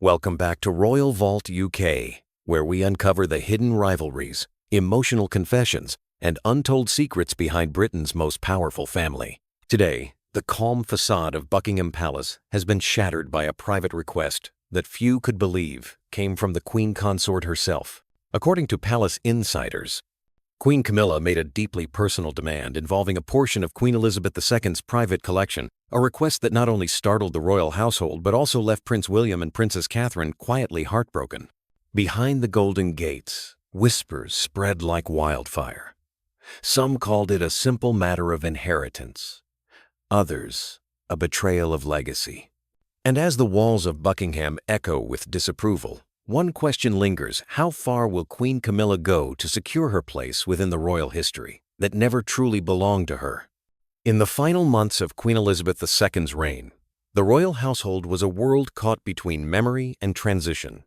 Welcome back to Royal Vault UK, where we uncover the hidden rivalries, emotional confessions, and untold secrets behind Britain's most powerful family. Today, the calm facade of Buckingham Palace has been shattered by a private request that few could believe came from the Queen Consort herself. According to palace insiders, Queen Camilla made a deeply personal demand involving a portion of Queen Elizabeth II's private collection, a request that not only startled the royal household but also left Prince William and Princess Catherine quietly heartbroken. Behind the Golden Gates, whispers spread like wildfire. Some called it a simple matter of inheritance, others a betrayal of legacy. And as the walls of Buckingham echo with disapproval, one question lingers: how far will Queen Camilla go to secure her place within the royal history that never truly belonged to her? In the final months of Queen Elizabeth II's reign, the royal household was a world caught between memory and transition.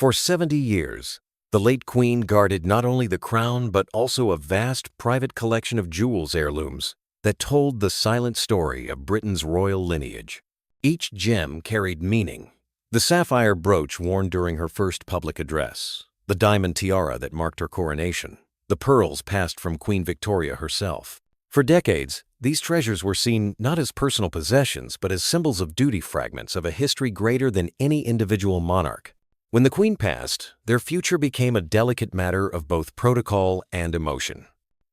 For 70 years, the late Queen guarded not only the crown but also a vast private collection of jewels heirlooms that told the silent story of Britain's royal lineage. Each gem carried meaning. The sapphire brooch worn during her first public address, the diamond tiara that marked her coronation, the pearls passed from Queen Victoria herself. For decades, these treasures were seen not as personal possessions but as symbols of duty, fragments of a history greater than any individual monarch. When the Queen passed, their future became a delicate matter of both protocol and emotion.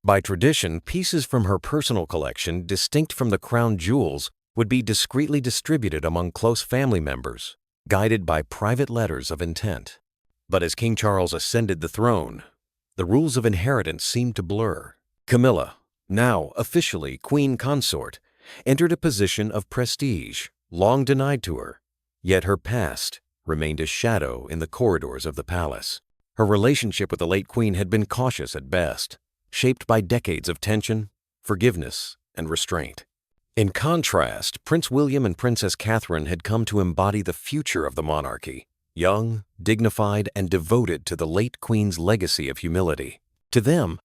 By tradition, pieces from her personal collection, distinct from the crown jewels, would be discreetly distributed among close family members, guided by private letters of intent. But as King Charles ascended the throne, the rules of inheritance seemed to blur. Camilla, now officially Queen Consort, entered a position of prestige long denied to her, yet her past remained a shadow in the corridors of the palace. Her relationship with the late Queen had been cautious at best, shaped by decades of tension, forgiveness, and restraint. In contrast, Prince William and Princess Catherine had come to embody the future of the monarchy, young, dignified, and devoted to the late Queen's legacy of humility. To them,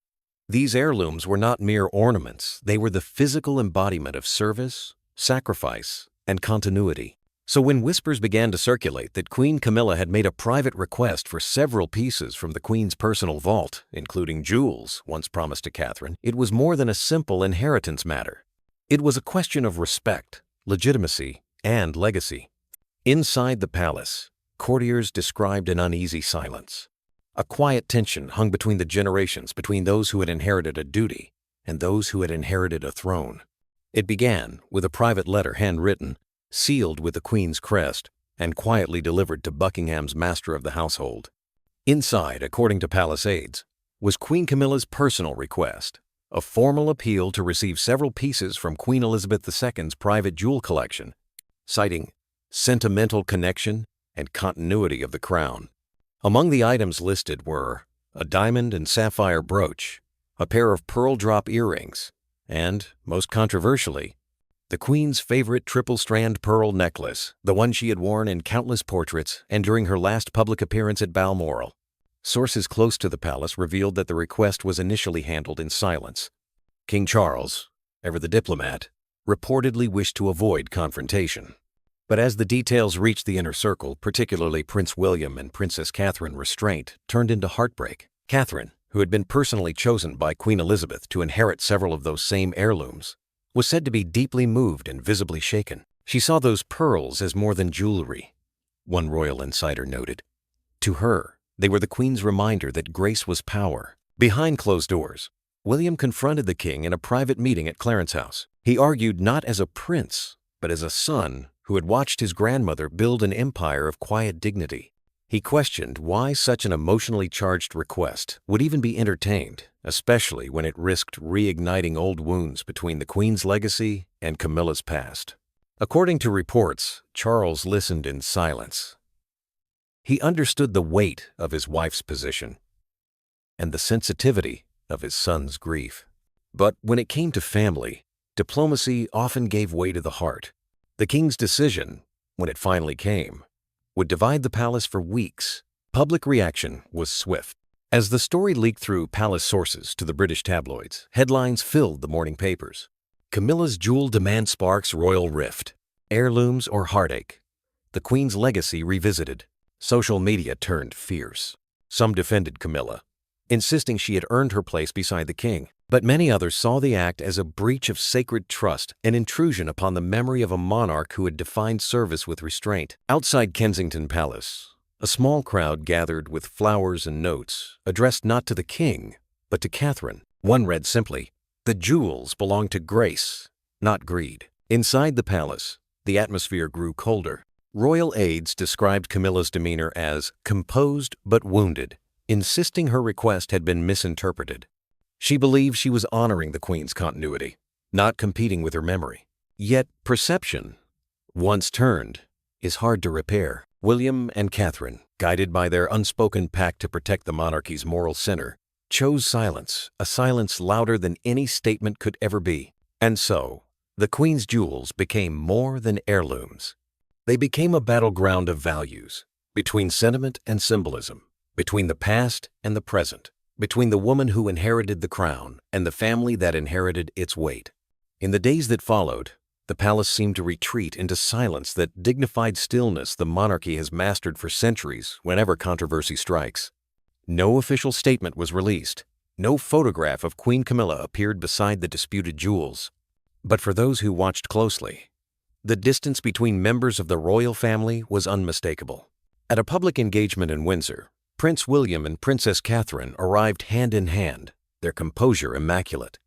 these heirlooms were not mere ornaments, they were the physical embodiment of service, sacrifice, and continuity. So when whispers began to circulate that Queen Camilla had made a private request for several pieces from the Queen's personal vault, including jewels once promised to Catherine, it was more than a simple inheritance matter. It was a question of respect, legitimacy, and legacy. Inside the palace, courtiers described an uneasy silence. A quiet tension hung between the generations, between those who had inherited a duty and those who had inherited a throne. It began with a private letter handwritten, sealed with the Queen's crest, and quietly delivered to Buckingham's master of the household. Inside, according to palace aides, was Queen Camilla's personal request, a formal appeal to receive several pieces from Queen Elizabeth II's private jewel collection, citing sentimental connection and continuity of the crown. Among the items listed were a diamond and sapphire brooch, a pair of pearl drop earrings, and, most controversially, the Queen's favorite triple-strand pearl necklace, the one she had worn in countless portraits and during her last public appearance at Balmoral. Sources close to the palace revealed that the request was initially handled in silence. King Charles, ever the diplomat, reportedly wished to avoid confrontation. But as the details reached the inner circle, particularly Prince William and Princess Catherine, restraint turned into heartbreak. Catherine, who had been personally chosen by Queen Elizabeth to inherit several of those same heirlooms, was said to be deeply moved and visibly shaken. She saw those pearls as more than jewelry, one royal insider noted. To her, they were the Queen's reminder that grace was power. Behind closed doors, William confronted the king in a private meeting at Clarence House. He argued not as a prince, but as a son who had watched his grandmother build an empire of quiet dignity. He questioned why such an emotionally charged request would even be entertained, especially when it risked reigniting old wounds between the Queen's legacy and Camilla's past. According to reports, Charles listened in silence. He understood the weight of his wife's position and the sensitivity of his son's grief. But when it came to family, diplomacy often gave way to the heart. The king's decision, when it finally came, would divide the palace for weeks. Public reaction was swift. As the story leaked through palace sources to the British tabloids, headlines filled the morning papers. Camilla's jewel demand sparks royal rift. Heirlooms or heartache. The Queen's legacy revisited. Social media turned fierce. Some defended Camilla, insisting she had earned her place beside the king. But many others saw the act as a breach of sacred trust, an intrusion upon the memory of a monarch who had defined service with restraint. Outside Kensington Palace, a small crowd gathered with flowers and notes, addressed not to the king, but to Catherine. One read simply, "The jewels belong to grace, not greed." Inside the palace, the atmosphere grew colder. Royal aides described Camilla's demeanor as composed but wounded, insisting her request had been misinterpreted. She believed she was honoring the Queen's continuity, not competing with her memory. Yet perception, once turned, is hard to repair. William and Catherine, guided by their unspoken pact to protect the monarchy's moral center, chose silence, a silence louder than any statement could ever be. And so, the Queen's jewels became more than heirlooms. They became a battleground of values, between sentiment and symbolism, between the past and the present, between the woman who inherited the crown and the family that inherited its weight. In the days that followed, the palace seemed to retreat into silence, that dignified stillness the monarchy has mastered for centuries whenever controversy strikes. No official statement was released. No photograph of Queen Camilla appeared beside the disputed jewels. But for those who watched closely, the distance between members of the royal family was unmistakable. At a public engagement in Windsor, Prince William and Princess Catherine arrived hand in hand, their composure immaculate.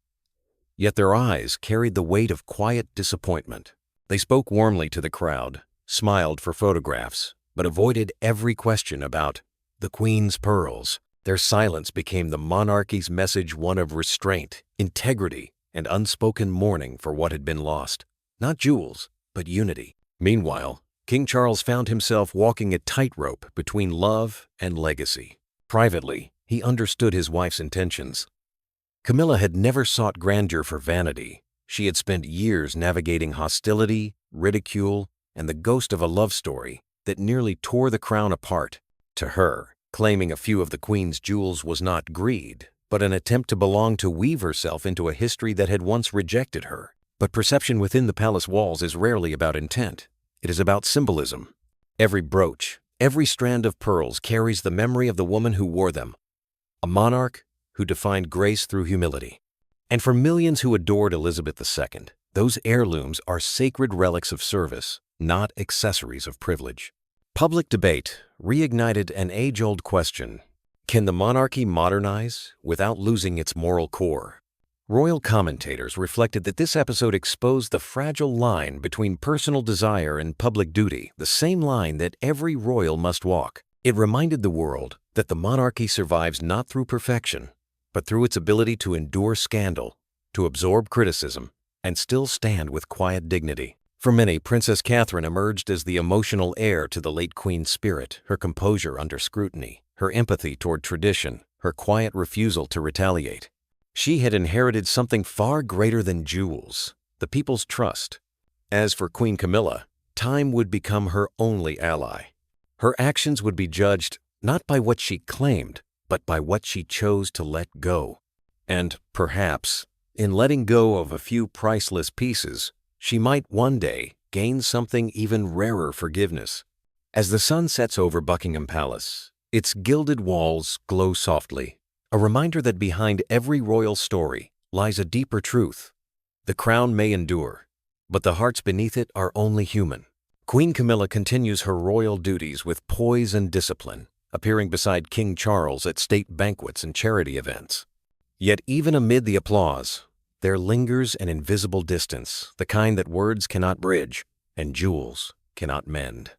Yet their eyes carried the weight of quiet disappointment. They spoke warmly to the crowd, smiled for photographs, but avoided every question about the Queen's pearls. Their silence became the monarchy's message, one of restraint, integrity, and unspoken mourning for what had been lost. Not jewels, but unity. Meanwhile, King Charles found himself walking a tightrope between love and legacy. Privately, he understood his wife's intentions. Camilla had never sought grandeur for vanity. She had spent years navigating hostility, ridicule, and the ghost of a love story that nearly tore the crown apart. To her, claiming a few of the Queen's jewels was not greed, but an attempt to belong, to weave herself into a history that had once rejected her. But perception within the palace walls is rarely about intent. It is about symbolism. Every brooch, every strand of pearls carries the memory of the woman who wore them, a monarch who defined grace through humility. And for millions who adored Elizabeth II, those heirlooms are sacred relics of service, not accessories of privilege. Public debate reignited an age-old question: can the monarchy modernize without losing its moral core? Royal commentators reflected that this episode exposed the fragile line between personal desire and public duty, the same line that every royal must walk. It reminded the world that the monarchy survives not through perfection, but through its ability to endure scandal, to absorb criticism, and still stand with quiet dignity. For many, Princess Catherine emerged as the emotional heir to the late Queen's spirit, her composure under scrutiny, her empathy toward tradition, her quiet refusal to retaliate. She had inherited something far greater than jewels, the people's trust. As for Queen Camilla, time would become her only ally. Her actions would be judged not by what she claimed, but by what she chose to let go. And perhaps, in letting go of a few priceless pieces, she might one day gain something even rarer: forgiveness. As the sun sets over Buckingham Palace, its gilded walls glow softly, a reminder that behind every royal story lies a deeper truth. The crown may endure, but the hearts beneath it are only human. Queen Camilla continues her royal duties with poise and discipline, appearing beside King Charles at state banquets and charity events. Yet even amid the applause, there lingers an invisible distance, the kind that words cannot bridge and jewels cannot mend.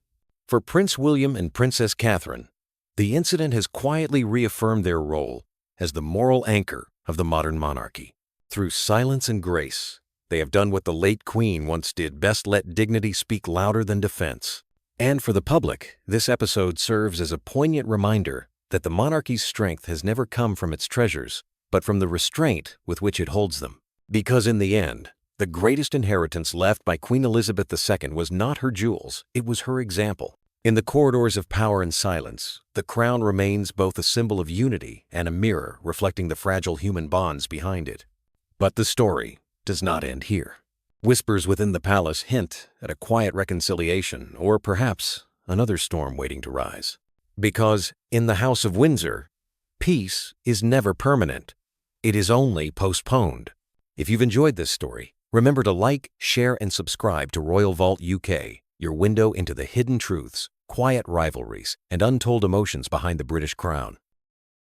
For Prince William and Princess Catherine, the incident has quietly reaffirmed their role as the moral anchor of the modern monarchy. Through silence and grace, they have done what the late Queen once did: best let dignity speak louder than defense. And for the public, this episode serves as a poignant reminder that the monarchy's strength has never come from its treasures, but from the restraint with which it holds them. Because in the end, the greatest inheritance left by Queen Elizabeth II was not her jewels, it was her example. In the corridors of power and silence, the crown remains both a symbol of unity and a mirror reflecting the fragile human bonds behind it. But the story does not end here. Whispers within the palace hint at a quiet reconciliation, or perhaps another storm waiting to rise. Because in the House of Windsor, peace is never permanent. It is only postponed. If you've enjoyed this story, remember to like, share, and subscribe to Royal Vault UK, your window into the hidden truths, quiet rivalries, and untold emotions behind the British crown.